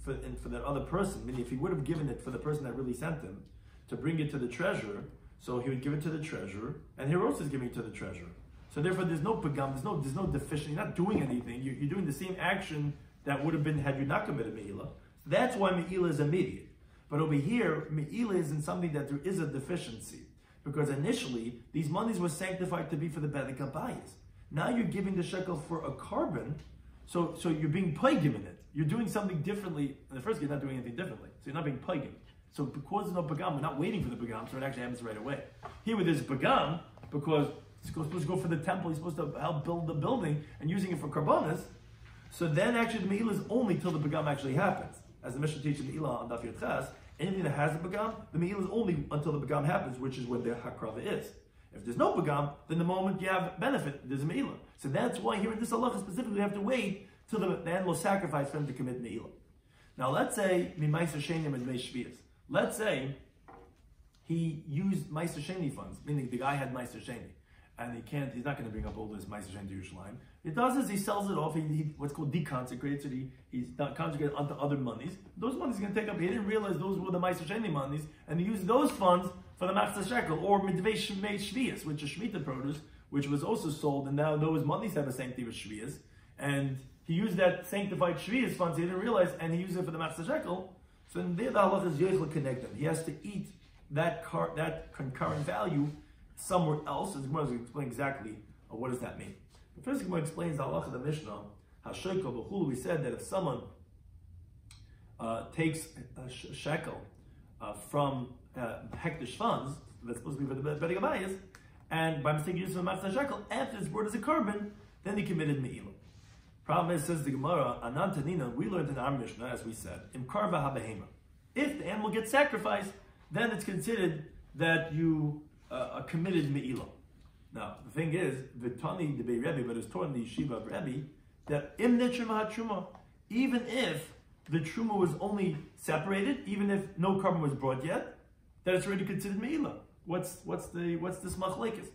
for that other person, meaning if he would have given it for the person that really sent him, to bring it to the treasurer, so he would give it to the treasurer, and here also is giving it to the treasurer. So therefore there's no pagam, there's no deficient, you're not doing anything, you're doing the same action that would have been had you not committed me'ila. That's why me'ila is immediate. But over here, me'ila is in something that there is a deficiency. Because initially, these monies were sanctified to be for the bedek habayis. Now you're giving the shekel for a carbon, so you're being paigim in it. You're doing something differently. In the first case, you're not doing anything differently. So you're not being paigim. So because there's no pagam, we're not waiting for the pagam, so it actually happens right away. Here with this pagam, because he's supposed to go for the temple, he's supposed to help build the building and using it for karbonis, so then actually the me'ila is only till the pagam actually happens. As the Mishnah teaches in Ilah on Daf Yomi, anything that has a pagam, the me'ila is only until the pagam happens, which is when the hakrava is. If there's no pagam, then the moment you have benefit, there's a me'ila. So that's why here in this halacha specifically, you have to wait till the animal sacrifice for him to commit me'ila. Now let's say Mimaiser Shenim and Meishvias. Let's say he used Meiser Sheni funds, meaning the guy had Meiser Sheni, and he's not going to bring up all this Meiser Sheni to Yerushalayim. He does is he sells it off, he what's called deconsecrates it, he's not consecrated onto other monies. Those monies he's going to take up, he didn't realize those were the Meiser Sheni monies, and he used those funds for the Matzah Shekel, or Midvei Shvias, which is Shemitah produce, which was also sold, and now those monies have a sanctity of Shvias, and he used that sanctified Shvias funds, he didn't realize, and he used it for the Matzah Shekel. So in there the halacha is yochel connect them. He has to eat that concurrent value somewhere else. As Gemara will explain exactly what does that mean. The first Gemara explains the halacha of the Mishnah. Hashoiko b'chulu. We said that if someone takes a shekel from hektish funds that's supposed to be for the bedek habayis, and by mistake uses a matzah shekel after it's brought as a carbon, then he committed me'ila. Problem is, says the Gemara, Anantanina, we learned in our Mishnah, as we said, in karva habehema. If the animal gets sacrificed, then it's considered that you committed me'ila. Now, the thing is, Vitani the Rebbe, but it's taught in the yeshiva of Rebbe, that im netruma hatruma, even if the truma was only separated, even if no carbon was brought yet, that it's already considered me'ila. What's this machlekes?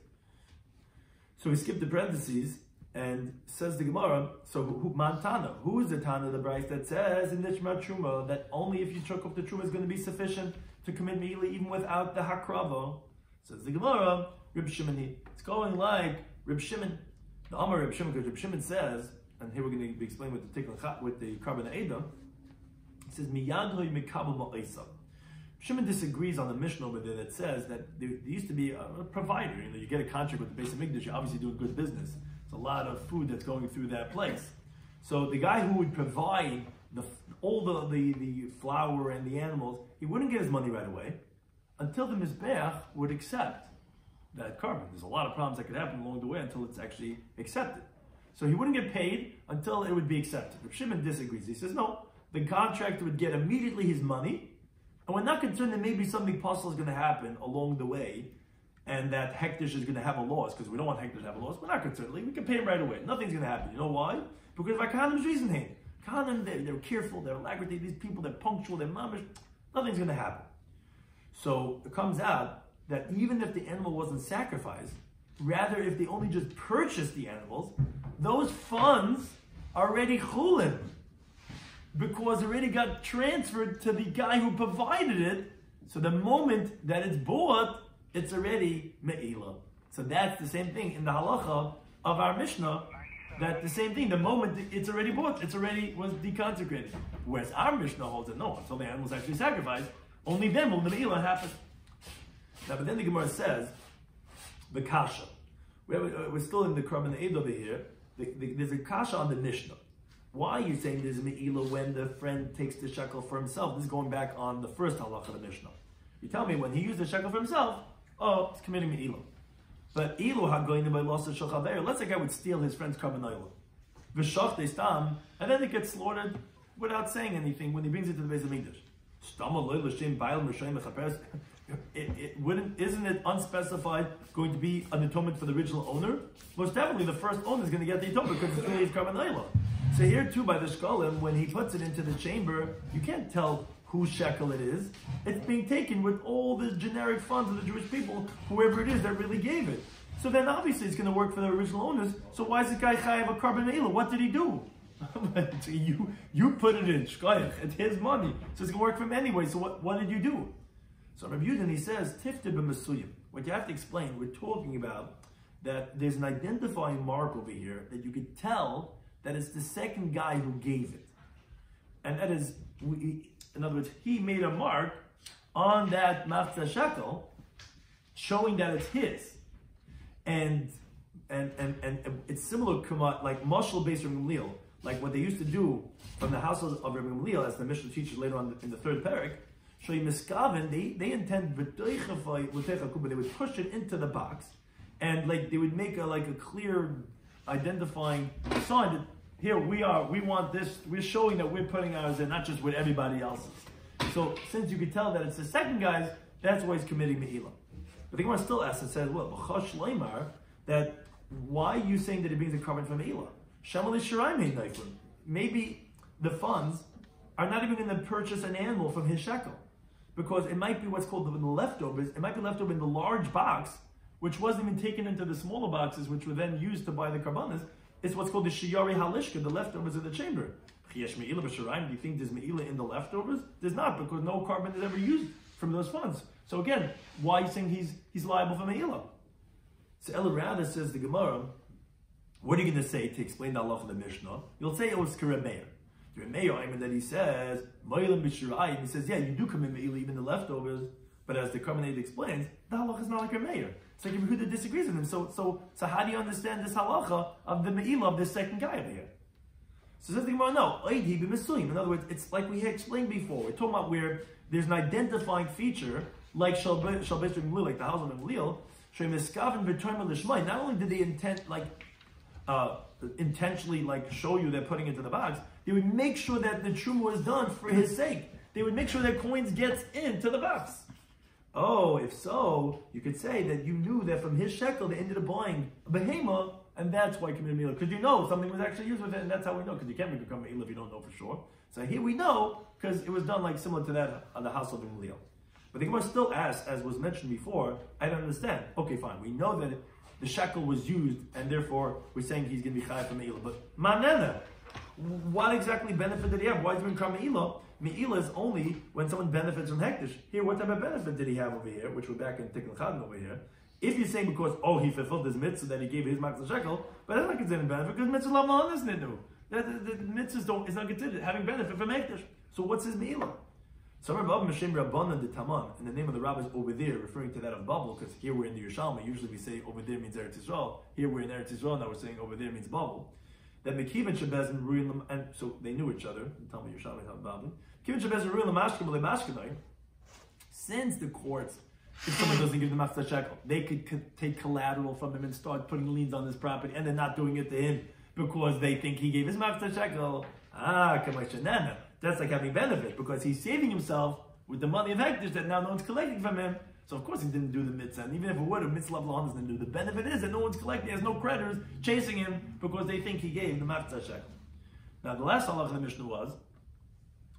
So we skip the parentheses. And says the Gemara, so who is the Tana of the Bryce that says in Nishma Truma that only if you took off the Truma is going to be sufficient to commit me'ila even without the Hakrava? Says the Gemara, Reb Shimon. It's going like Reb Shimon. The Amar Reb Shimon, because Reb Shimon says, and here we're going to be explaining with the carbon Eda, it says, Miyadhoi Mikabel Ma'isa. Shimon disagrees on the Mishnah over there that says that there used to be a provider. You get a contract with the Beis Hamikdash, you're obviously doing good business. It's a lot of food that's going through that place. So the guy who would provide all the flour and the animals, he wouldn't get his money right away until the Mizbeach would accept that carbon. There's a lot of problems that could happen along the way until it's actually accepted. So he wouldn't get paid until it would be accepted. Reb Shimon disagrees. He says, no, the contractor would get immediately his money, and we're not concerned that maybe something possible is going to happen along the way, and that hektish is going to have a loss, because we don't want hektish to have a loss. We're not concerned. We can pay him right away. Nothing's going to happen. You know why? Because of Akanem's reason here. Akanem, they're careful, they're alacrity, these people, they're punctual, they're mamish. Nothing's going to happen. So it comes out that even if the animal wasn't sacrificed, rather if they only just purchased the animals, those funds are already chulin. because it already got transferred to the guy who provided it. So the moment that it's bought, it's already me'ila. So that's the same thing in the halacha of our Mishnah. That the same thing, the moment it's already bought, it's already was deconsecrated. Whereas our Mishnah holds that no, until the animal's actually sacrificed, only then will the me'ila happen. Now, but then the Gemara says, the kasha. We're still in the Korban Eid over here. There's a kasha on the Mishnah. Why are you saying there's a me'ila when the friend takes the shekel for himself? This is going back on the first halacha of the Mishnah. You tell me when he used the shekel for himself, oh, he's committing me'ila. But ilu hagoyim by loss of shulchaver. Let's say a guy would steal his friend's korban oil, v'shach deistam, and then it gets slaughtered without saying anything when he brings it to the Beis Hamikdash. It wouldn't, isn't it unspecified going to be an atonement for the original owner? Most definitely the first owner is going to get the atonement because it's really his korban oil. So here too by the Shekalim, when he puts it into the chamber, you can't tell whose shekel it is. It's being taken with all the generic funds of the Jewish people, whoever it is that really gave it. So then obviously it's going to work for the original owners. So why is this guy chayav a korban oil? What did he do? you put it in, shkoyach, it's his money. So it's going to work for him anyway. So what did you do? So Rabbi Yudin, he says, tifte b'masuyim. What you have to explain, we're talking about that there's an identifying mark over here that you could tell that it's the second guy who gave it. And that is, in other words, he made a mark on that mafta shekel showing that it's his. And it's similar like mashal based Rabbi Gamliel, like what they used to do from the household of Rabbi Gamliel, as the Mishnah teaches later on in the third parak. They intend they would push it into the box, and like they would make a clear identifying sign that here we want this, we're showing that we're putting ours in, not just with everybody else's. So since you could tell that it's the second guy's, that's why he's committing me'ila. But the Gemara still asks and says, well, that why are you saying that he brings a korban from me'ila? Maybe the funds are not even going to purchase an animal from his shekel, because it might be what's called the leftovers. It might be left over in the large box, which wasn't even taken into the smaller boxes, which were then used to buy the karbanas. It's what's called the shiur halishka, the leftovers of the chamber. Do you think there's me'ila in the leftovers? There's not, because no korban is ever used from those funds. So again, why are you saying he's liable for me'ila? So Elorada says the Gemara, what are you going to say to explain the halacha of the Mishnah? You'll say it was Karemeir. Karemeir, that he says, he says, yeah, you do commit me'ila, even the leftovers, but as the Karmenaid explains, the halacha is not like Karemeir. It's like Yehuda disagrees with him. So how do you understand this halacha of the me'ila of this second guy over here? So says the Gemara, no, in other words, it's like we had explained before. We're talking about where there's an identifying feature, like Shalbes Gamliel, like the house of Gamliel, not only did they intentionally show you they're putting it into the box, they would make sure that the truma was done for his sake. They would make sure that coins gets into the box. Oh, if so, you could say that you knew that from his shekel they ended up buying a behema, and that's why committed me'ila. Because you know something was actually used with it, and that's how we know. Because you can't make a me'ila if you don't know for sure. So here we know because it was done similar to that on the house of Gamliel. But the Gemara still asks, as was mentioned before, I don't understand. Okay, fine. We know that the shekel was used, and therefore we're saying he's going to be chayav for me'ila. But manana, what exactly benefit did he have? Why is he going to come me'ila? Me'ila is only when someone benefits from hektish. Here, what type of benefit did he have over here? Which we're back in Tikkun Chadin over here. If you're saying because he fulfilled his mitzvah that he gave his matzah shekel, but that's not considered benefit because mitzvah lav lahanas nidnu. The mitzvahs is not considered having benefit from hektish. So what's his me'ila? So Rabbi Mishem Rabbanan de Taman, and the name of the rabbis over there, referring to that of Babel, because here we're in the Yerushalmi. Usually we say over there means Eretz Yisrael. Here we're in Eretz Yisrael. Now we're saying over there means Babel. That Mekivan Shabezin Ruin, and so they knew each other. Tell me Yerushalmi, tell me Babel. Mekivan Shabezin Ruin Lamashkim Lemashkinai. Since the courts, if someone doesn't give the matzah shekel, they could take collateral from him and start putting liens on his property, and they're not doing it to him because they think he gave his matzah shekel. That's like having benefit because he's saving himself with the money of hektish that now no one's collecting from him. So of course he didn't do the mitzvah, and even if it would, a mitzvah lahanas didn't do. The benefit is that no one's collecting. He has no creditors chasing him because they think he gave the matzah shekel. Now the last halacha of the Mishnah was,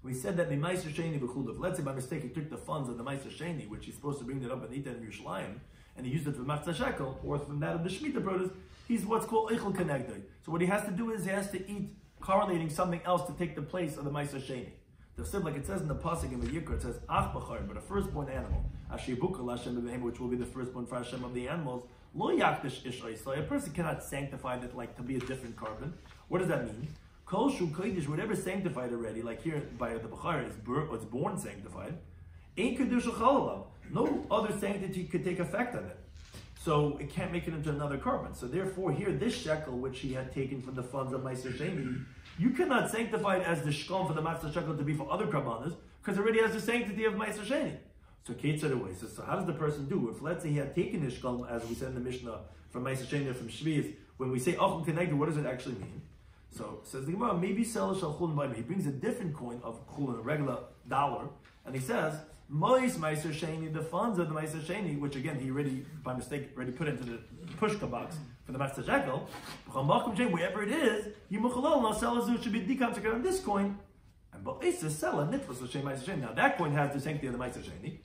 we said that the meiser sheni b'chulav. Let's say by mistake he took the funds of the meiser sheni, which he's supposed to bring that up and eat that in Yerushalayim, and he used it for matzah shekel or from that of the shemitah produce. He's what's called eichel kenegdoi. So what he has to do is he has to eat correlating something else to take the place of the Meiser Sheni. The same like it says in the pasuk in the Yikra, it says Ach B'char, but a firstborn animal, which will be the firstborn for Hashem of the animals. Lo yakdish ish oisai. A person cannot sanctify it like to be a different carbon. What does that mean? Kol shu kodesh, whatever sanctified already, like here by the B'char, it's born sanctified. Ain't kedusha chalav. No other sanctity could take effect on it. So it can't make it into another carbon. So therefore here, this shekel, which he had taken from the funds of Meiser Sheni, you cannot sanctify it as the shkalm for the matzah shekel to be for other karbanas, because it already has the sanctity of Meiser Sheni. So Kate said away. So how does the person do? If let's say he had taken his shkalm, as we said in the Mishnah, from Meiser Sheni, from Shvius, when we say Achum Kenegdu, what does it actually mean? So says the Gemara, maybe sell shal chulin by me. He brings a different coin of chulin, a regular dollar, and he says, Mois Meiser Sheni, the funds of the Meiser Sheni, which again he already by mistake put into the pushka box for the matzah shekel, wherever it is, should be deconsecrated on this coin. And now that coin has the sanctity of the Meiser Sheni,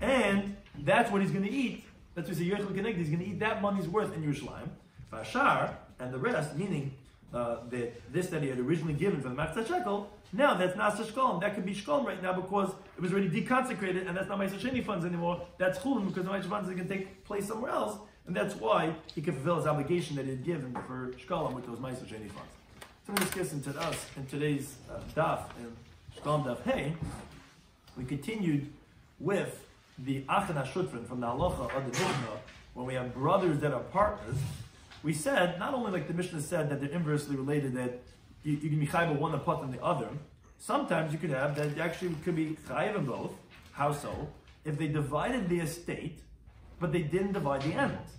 and that's what he's going to eat. That's what he's going to eat that money's worth in Yerushalayim. Vashar, and the rest, meaning that he had originally given for the matzah shekel, now that's not shkalm. That could be shkalm right now because it was already deconsecrated, and that's not Meiser Sheni funds anymore. That's chulin because the Meiser funds are going to take place somewhere else, and that's why he can fulfill his obligation that he had given for shkalm with those Meiser Sheni funds. So in this case, in today's daf and shkalm daf hey, we continued with the achana shutrin from the halacha of the Mishnah when we have brothers that are partners. We said not only like the Mishnah said that they're inversely related, that you can be chayiv one apart than the other. Sometimes you could have that actually could be chayiv in both. How so? If they divided the estate, but they didn't divide the animals.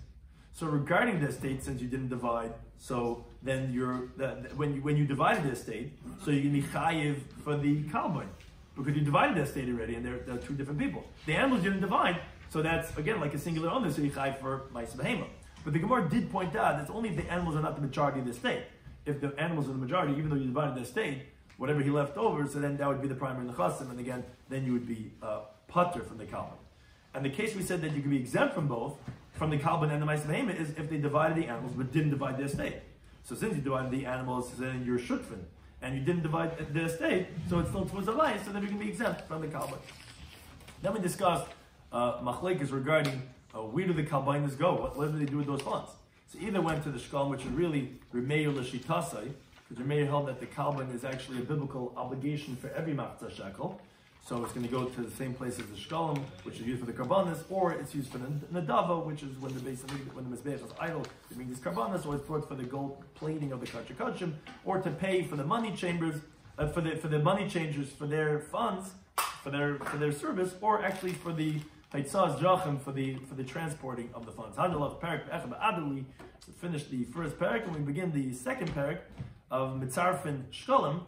So regarding the estate, since you didn't divide, so then when you divided the estate, so you can be chayiv for the kalboin because you divided the estate already, and they're two different people. The animals didn't divide, so that's again like a singular owner, so you chayiv for ma'aseh behema. But the Gemara did point out that only if the animals are not the majority of the estate. If the animals are the majority, even though you divided the estate, whatever he left over, so then that would be the primary nechasim, and again, then you would be putter from the kalban. And the case we said that you could be exempt from both, from the kalban and the ma'aseh behema, is if they divided the animals but didn't divide the estate. So since you divided the animals, then you're shutfin, and you didn't divide the estate, so it's still towards the life, so then you can be exempt from the kalban. Then we discussed machlekes regarding where do the kalbainas go? What do they do with those funds? So either went to the shkalm, which is really Remeir L'Shitasai, because Remeir held that the kalban is actually a biblical obligation for every matzah shekel. So it's going to go to the same place as the shkalim, which is used for the karbanis, or it's used for the nadava, which is when the mizbeach is idle, it means karbanis, or it's brought for the gold plating of the kachim, or to pay for the money chambers, for the money changers for their funds, for their service, or actually for the Haitzaz Jachim for the transporting of the funds. We finished the first parak and we begin the second parak of Mitzarfin Shekalim,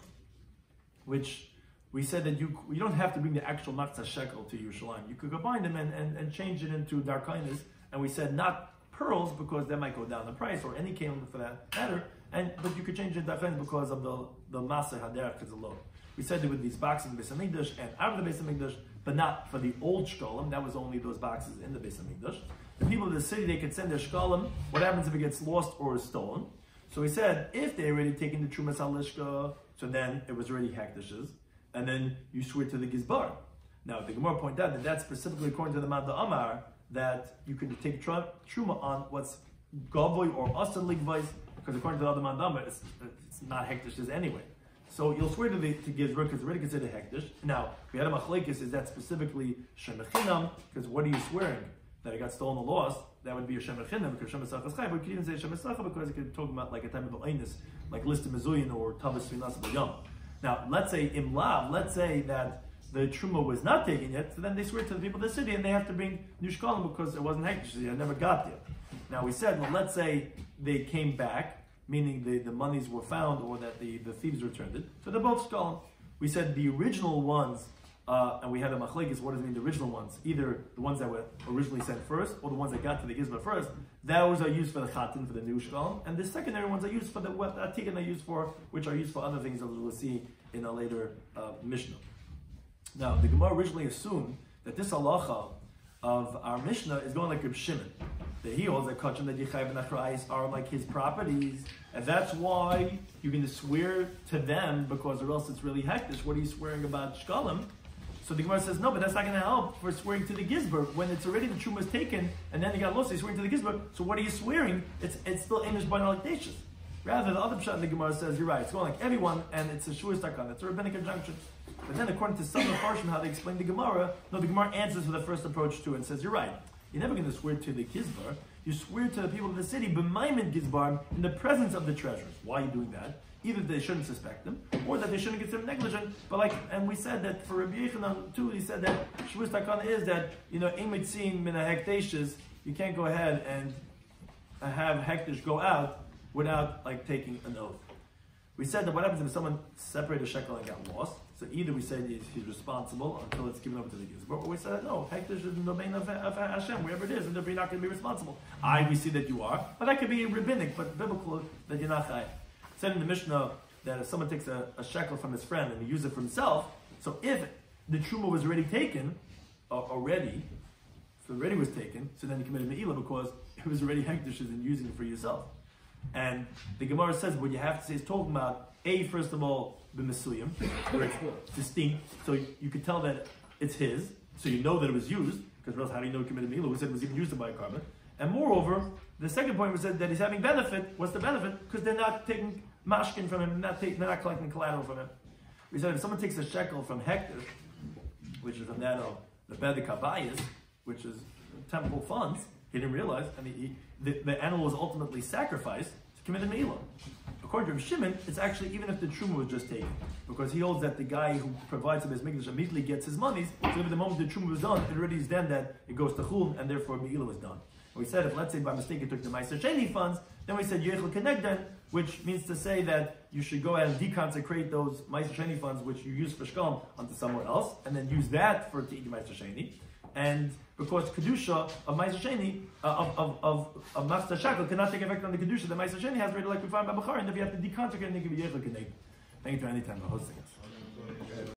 which we said that you don't have to bring the actual matzah shekel to Yerushalayim. You could combine them and change it into darkainas. And we said not pearls because that might go down the price, or any kalim for that matter. But you could change it to darkainas because of the masa haderach is low. We said that with these boxes in the Beis Hamikdash and out of the Beis Hamikdash, but not for the old shkalim. That was only those boxes in the Beis Hamikdash. The people of the city, they could send their shkalim. What happens if it gets lost or is stolen? So we said, if they already taken the Trumas Halishka, so then it was already hekdashes, and then you swear to the Gizbar. Now, the Gemara pointed out that that's specifically according to the Manda Amar, that you could take Truma on what's Gavoy or Asan Ligvais, because according to the other Manda Amar, it's not hekdashes anyway. So you'll swear to Gizbar because it's already considered hekdash. Now, we had a machlekes, is that specifically Shemechinam, because what are you swearing? That it got stolen or lost? That would be a Shemechinam, because Shemesach is chayv. But you could even say Shemesach because it could talk about like a type of Einus, like List of Mezuyin or Tavis Finas Bayam. Now, let's say Imlav, let's say that the Truma was not taken yet, so then they swear to the people of the city and they have to bring New Shekalim because it wasn't hekdash, so they never got there. Now, we said, well, let's say they came back, meaning the monies were found or that the thieves returned it. So they're both shkalim. We said the original ones, and we had a machlekes, what does it mean, the original ones? Either the ones that were originally sent first, or the ones that got to the gizba first. Those are used for the chatin, for the new shkalim. And the secondary ones are used for the what atikin are used for, which are used for other things, as we'll see in a later Mishnah. Now, the Gemara originally assumed that this halacha of our Mishnah is going like Reb Shimon. that he holds that kachim that Yechayev and Achrayis are like his properties, and that's why you're going to swear to them, because or else it's really hektish. What are you swearing about shkalim? So the Gemara says, no, but that's not going to help for swearing to the gizber when it's already the truma is taken, and then you got lost. You're swearing to the gizber. So what are you swearing? It's still amish banal. Rather, the other pshat in the Gemara says, you're right, it's going like everyone, and it's a shiur takan, it's a rabbinic injunction. But then, according to some of the Farshim, how they explain the Gemara, no, the Gemara answers for the first approach too and says, you're right. You're never going to swear to the gizbar. You swear to the people of the city, b'maimed gizbar, in the presence of the treasurers. Why are you doing that? Either they shouldn't suspect them, or that they shouldn't consider them negligent. But and we said that for Rabbi Yechanan too, he said that shiur takan is that, imitzin min ha'hektashes, you can't go ahead and have hektash go out without taking an oath. We said that what happens if someone separated a shekel and got lost? So either we say he's responsible until it's given over to the gizbar, or we said no, hektash is in the domain of Hashem, wherever it is, and therefore you're not going to be responsible. We see that you are, but that could be rabbinic, but biblical that you're not chayav. Said in the Mishnah that if someone takes a shekel from his friend and he uses it for himself, so if the truma was already taken, already was taken, so then you committed me'ilah because it was already hektash and using it for yourself. And the Gemara says what you have to say is talking about first of all, b'mesuyim, where it's distinct, so you could tell that it's his, so you know that it was used, because else how do you know he committed me'ilah? We said it was even used by a carbon. And moreover, the second point was that he's having benefit. What's the benefit? Because they're not taking mashkin from him, they're not collecting collateral from him. We said if someone takes a shekel from hektash, which is from that of the Bedek Habayis, which is temple funds, he didn't realize, and the animal was ultimately sacrificed to commit a me'ilah. According to Rabbi Shimon, it's actually even if the truma was just taken, because he holds that the guy who provides him his mikdash immediately gets his monies. So the moment the truma was done, it already is then that it goes to chul, and therefore me'ilah was done. We said if let's say by mistake it took the Meiser Sheni funds, then we said Yechel Kenegdan, which means to say that you should go ahead and deconsecrate those Meiser Sheni funds which you use for shkalim onto somewhere else, and then use that to eat Meiser Sheni. And because kedusha of Meiser Sheni of Mafta Shakel cannot take effect on the kedusha that Meiser Sheni has already, like we find by Bukhari, and if you have to deconsecrate, and they give you Yechel Kenegdan. Thank you for any time for hosting us.